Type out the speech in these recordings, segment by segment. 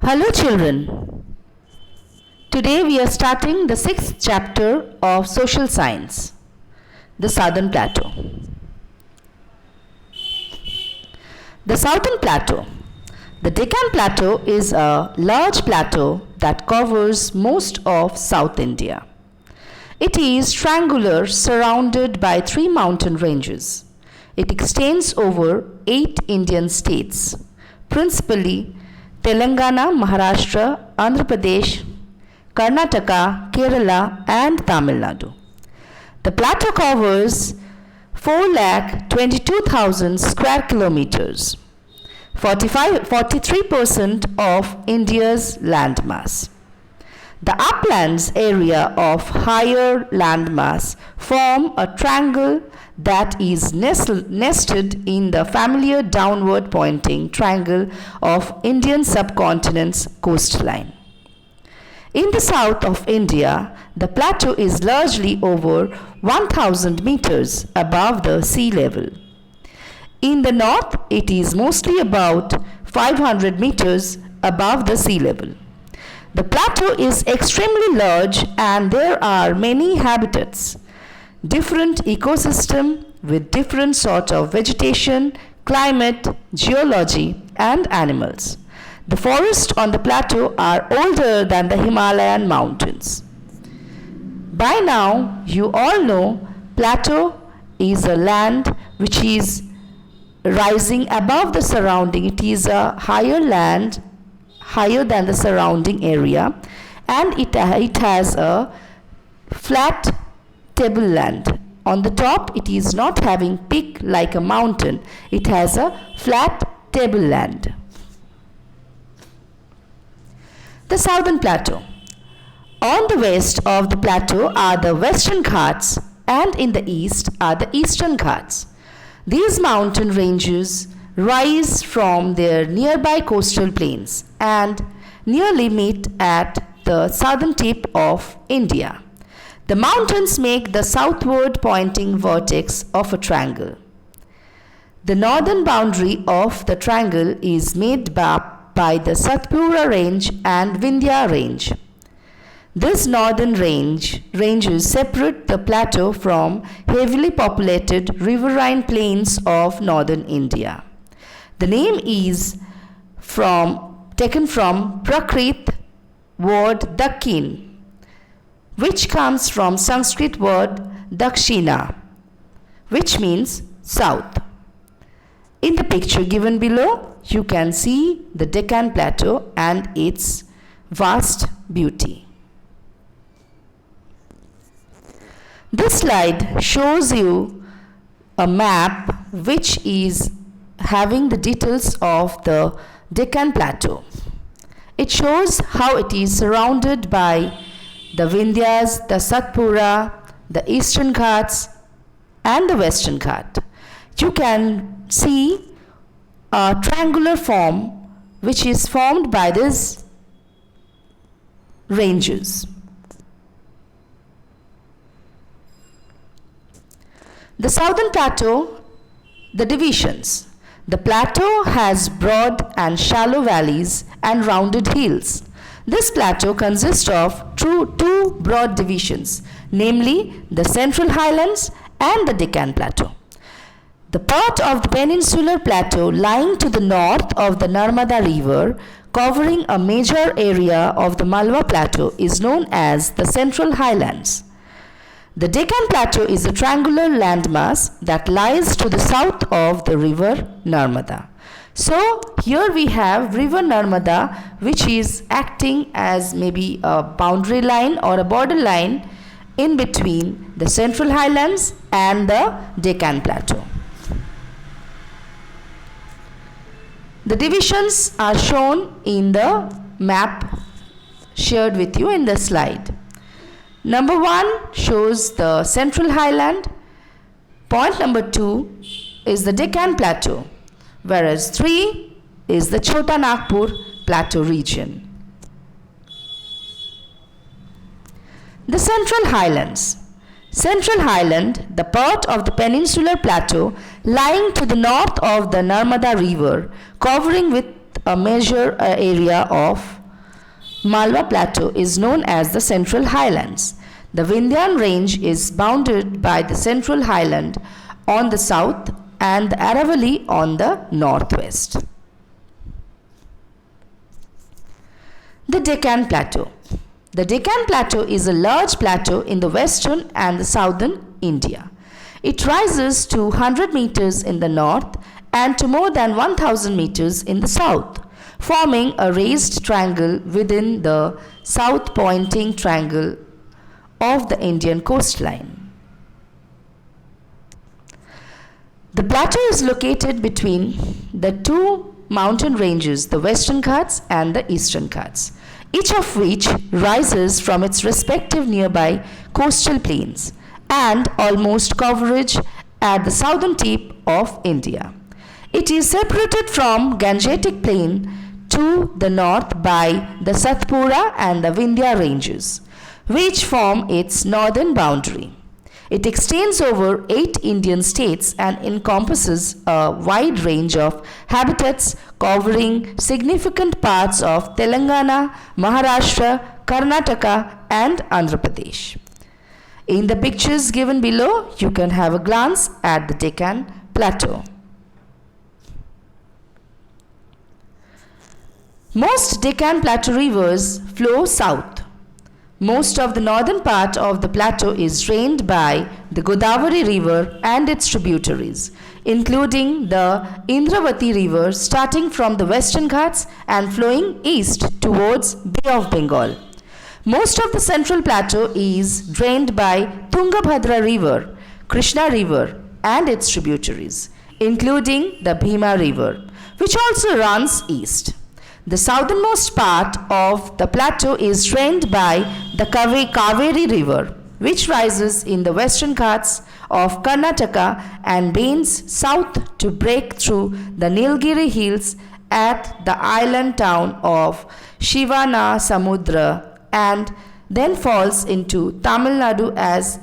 Hello children. Today we are starting the 6th chapter of Social Science, the Southern Plateau. The Southern Plateau. The Deccan Plateau is a large plateau that covers most of South India. It is triangular, surrounded by 3 mountain ranges. It extends over 8 Indian states, principally Telangana, Maharashtra, Andhra Pradesh, Karnataka, Kerala and Tamil Nadu. The plateau covers 4,22,000 square kilometers, 43% of India's landmass. The uplands area of higher landmass form a triangle that is nested in the familiar downward pointing triangle of Indian subcontinent's coastline. In the south of India, the plateau is largely over 1,000 meters above the sea level. In the north, it is mostly about 500 meters above the sea level. The plateau is extremely large and there are many habitats, different ecosystem with different sort of vegetation, climate, geology and animals. The forests on the plateau are older than the Himalayan mountains. By now, you all know plateau is a land which is rising above the surrounding. It is a higher land, higher than the surrounding area, and it has a flat tableland. On the top, it is not having peak like a mountain. It has a flat tableland. The Southern Plateau. On the west of the plateau are the Western Ghats and in the east are the Eastern Ghats. These mountain ranges rise from their nearby coastal plains and nearly meet at the southern tip of India. The mountains make the southward pointing vertex of a triangle. The northern boundary of the triangle is made by the Satpura range and Vindhya range. This northern ranges separate the plateau from heavily populated riverine plains of northern India. The name is taken from Prakrit word Dakhin, which comes from Sanskrit word Dakshina, which means south. In the picture given below, you can see the Deccan Plateau and its vast beauty. This slide shows you a map which is having the details of the Deccan Plateau. It shows how it is surrounded by the Vindhyas, the Satpura, the Eastern Ghats and the Western Ghat. You can see a triangular form which is formed by these ranges. The Southern Plateau, the divisions. The plateau has broad and shallow valleys and rounded hills. This plateau consists of two broad divisions, namely the Central Highlands and the Deccan Plateau. The part of the peninsular plateau lying to the north of the Narmada River, covering a major area of the Malwa Plateau, is known as the Central Highlands. The Deccan Plateau is a triangular landmass that lies to the south of the river Narmada. So here we have river Narmada, which is acting as maybe a boundary line or a border line in between the Central Highlands and the Deccan Plateau. The divisions are shown in the map shared with you in the slide. Number 1 shows the Central Highland. Point number 2 is the Deccan Plateau, whereas 3 is the Chota Nagpur Plateau region. The Central Highlands. Central Highland, the part of the peninsular plateau lying to the north of the Narmada River, covering with a major area of Malwa Plateau is known as the Central Highlands. The Vindhyan Range is bounded by the Central Highland on the south and the Aravalli on the northwest. The Deccan Plateau. The Deccan Plateau is a large plateau in the western and the southern India. It rises to 100 meters in the north and to more than 1000 meters in the south, forming a raised triangle within the south pointing triangle of the Indian coastline. The plateau is located between the two mountain ranges, the Western Ghats and the Eastern Ghats, each of which rises from its respective nearby coastal plains and almost coverage at the southern tip of India. It is separated from Gangetic Plain to the north by the Satpura and the Vindhya ranges, which form its northern boundary. It extends over 8 Indian states and encompasses a wide range of habitats covering significant parts of Telangana, Maharashtra, Karnataka and Andhra Pradesh. In the pictures given below, you can have a glance at the Deccan Plateau. Most Deccan Plateau rivers flow south. Most of the northern part of the plateau is drained by the Godavari River and its tributaries, including the Indravati River starting from the Western Ghats and flowing east towards Bay of Bengal. Most of the central plateau is drained by Tungabhadra River, Krishna River and its tributaries, including the Bhima River, which also runs east. The southernmost part of the plateau is drained by the Kaveri River, which rises in the Western Ghats of Karnataka and bends south to break through the Nilgiri hills at the island town of Shivana-Samudra and then falls into Tamil Nadu as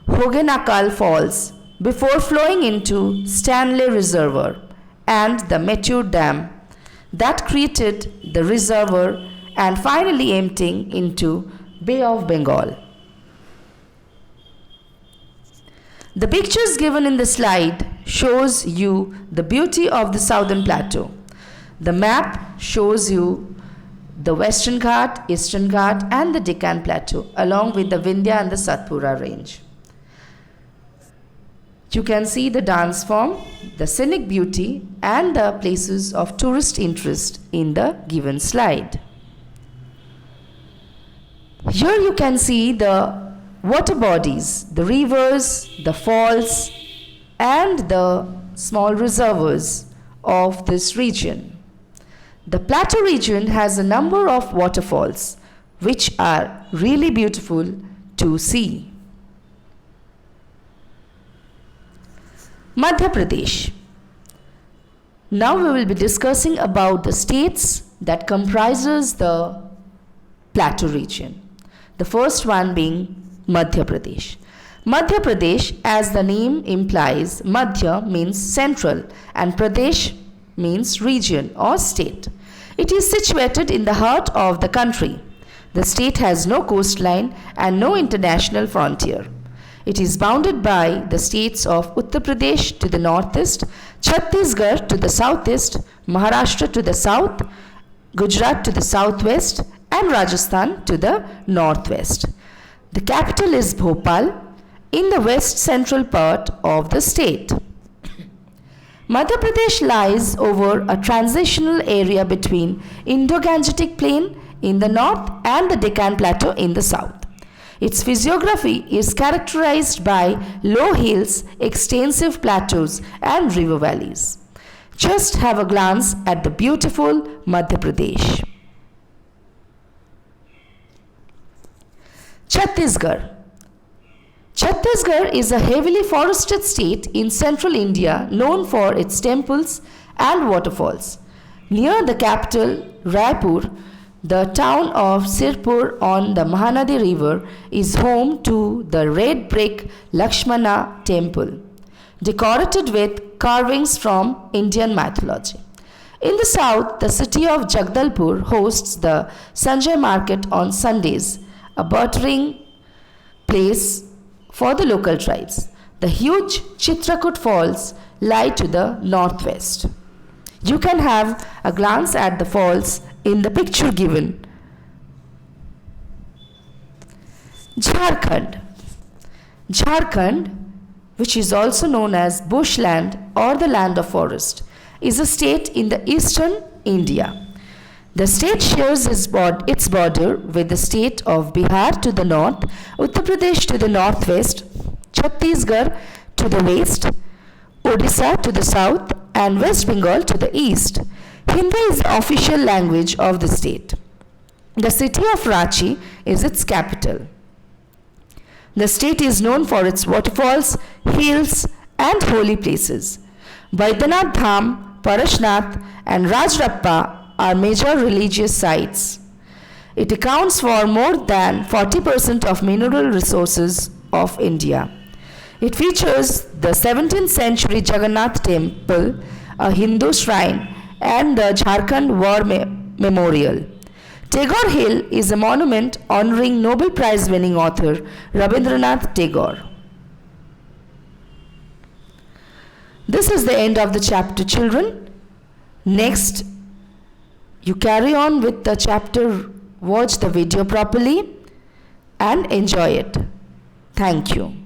Hogenakal Falls before flowing into Stanley Reservoir and the Mettur Dam that created the reservoir and finally emptying into Bay of Bengal. The pictures given in the slide shows you the beauty of the southern plateau. The map shows you the Western Ghat, Eastern Ghat and the Deccan Plateau along with the Vindhya and the Satpura range. You can see the dance form, the scenic beauty and the places of tourist interest in the given slide. Here you can see the water bodies, the rivers, the falls and the small reservoirs of this region. The plateau region has a number of waterfalls which are really beautiful to see. Madhya Pradesh. Now we will be discussing about the states that comprises the plateau region. The first one being Madhya Pradesh. Madhya Pradesh, as the name implies, Madhya means central and Pradesh means region or state. It is situated in the heart of the country. The state has no coastline and no international frontier. It is bounded by the states of Uttar Pradesh to the northeast, Chhattisgarh to the southeast, Maharashtra to the south, Gujarat to the southwest, and Rajasthan to the northwest. The capital is Bhopal in the west central part of the state. Madhya Pradesh lies over a transitional area between Indo-Gangetic Plain in the north and the Deccan Plateau in the south. Its physiography is characterized by low hills, extensive plateaus and river valleys. Just have a glance at the beautiful Madhya Pradesh. Chhattisgarh. Chhattisgarh is a heavily forested state in central India known for its temples and waterfalls. Near the capital, Raipur, the town of Sirpur on the Mahanadi River is home to the red brick Lakshmana temple, decorated with carvings from Indian mythology. In the south, the city of Jagdalpur hosts the Sanjay Market on Sundays, a bustling place for the local tribes. The huge Chitrakut Falls lie to the northwest. You can have a glance at the falls in the picture given. Jharkhand. Jharkhand, which is also known as bushland or the land of forest, is a state in the eastern India. The state shares its border with the state of Bihar to the north, Uttar Pradesh to the northwest, Chhattisgarh to the west, Odisha to the south, and West Bengal to the east. Hindi is the official language of the state. The city of Ranchi is its capital. The state is known for its waterfalls, hills, and holy places. Baidyanath Dham, Parashnath, and Rajrappa are major religious sites. It accounts for more than 40% of mineral resources of India. It features the 17th century Jagannath Temple, a Hindu shrine, and the Jharkhand War Memorial. Tagore Hill is a monument honoring Nobel Prize winning author Rabindranath Tagore. This is the end of the chapter, children. Next, you carry on with the chapter, watch the video properly and enjoy it. Thank you.